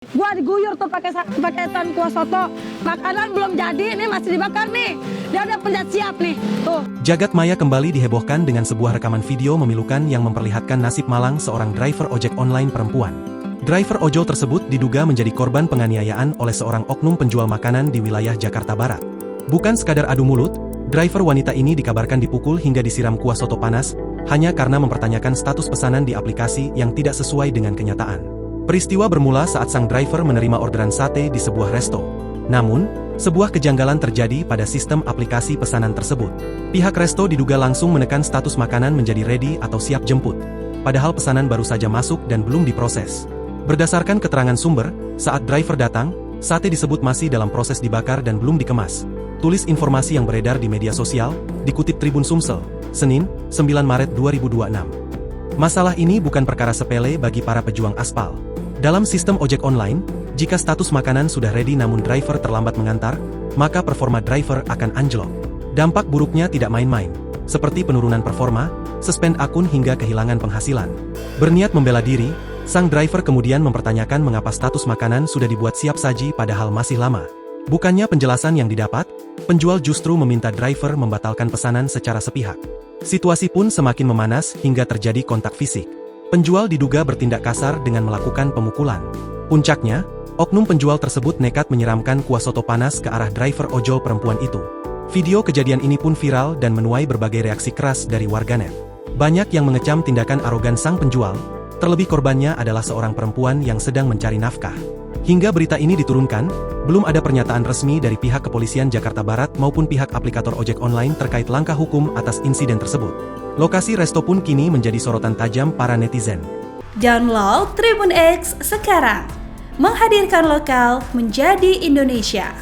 Gua diguyur tuh pakai tan kuah soto. Makanan belum jadi, ini masih dibakar nih. Dia udah penjat siap nih. Tuh. Jagat maya kembali dihebohkan dengan sebuah rekaman video memilukan yang memperlihatkan nasib malang seorang driver ojek online perempuan. Driver ojol tersebut diduga menjadi korban penganiayaan oleh seorang oknum penjual makanan di wilayah Jakarta Barat. Bukan sekadar adu mulut, driver wanita ini dikabarkan dipukul hingga disiram kuah soto panas, hanya karena mempertanyakan status pesanan di aplikasi yang tidak sesuai dengan kenyataan. Peristiwa bermula saat sang driver menerima orderan sate di sebuah resto. Namun, sebuah kejanggalan terjadi pada sistem aplikasi pesanan tersebut. Pihak resto diduga langsung menekan status makanan menjadi ready atau siap jemput, padahal pesanan baru saja masuk dan belum diproses. Berdasarkan keterangan sumber, saat driver datang, sate disebut masih dalam proses dibakar dan belum dikemas. Tulis informasi yang beredar di media sosial, dikutip Tribun Sumsel, Senin, 9 Maret 2026. Masalah ini bukan perkara sepele bagi para pejuang aspal. Dalam sistem ojek online, jika status makanan sudah ready namun driver terlambat mengantar, maka performa driver akan anjlok. Dampak buruknya tidak main-main, seperti penurunan performa, suspend akun hingga kehilangan penghasilan. Berniat membela diri, sang driver kemudian mempertanyakan mengapa status makanan sudah dibuat siap saji padahal masih lama. Bukannya penjelasan yang didapat, penjual justru meminta driver membatalkan pesanan secara sepihak. Situasi pun semakin memanas hingga terjadi kontak fisik. Penjual diduga bertindak kasar dengan melakukan pemukulan. Puncaknya, oknum penjual tersebut nekat menyiramkan kuah soto panas ke arah driver ojol perempuan itu. Video kejadian ini pun viral dan menuai berbagai reaksi keras dari warganet. Banyak yang mengecam tindakan arogan sang penjual, terlebih korbannya adalah seorang perempuan yang sedang mencari nafkah. Hingga berita ini diturunkan, belum ada pernyataan resmi dari pihak kepolisian Jakarta Barat maupun pihak aplikator ojek online terkait langkah hukum atas insiden tersebut. Lokasi resto pun kini menjadi sorotan tajam para netizen. Download Tribun X sekarang, menghadirkan lokal menjadi Indonesia.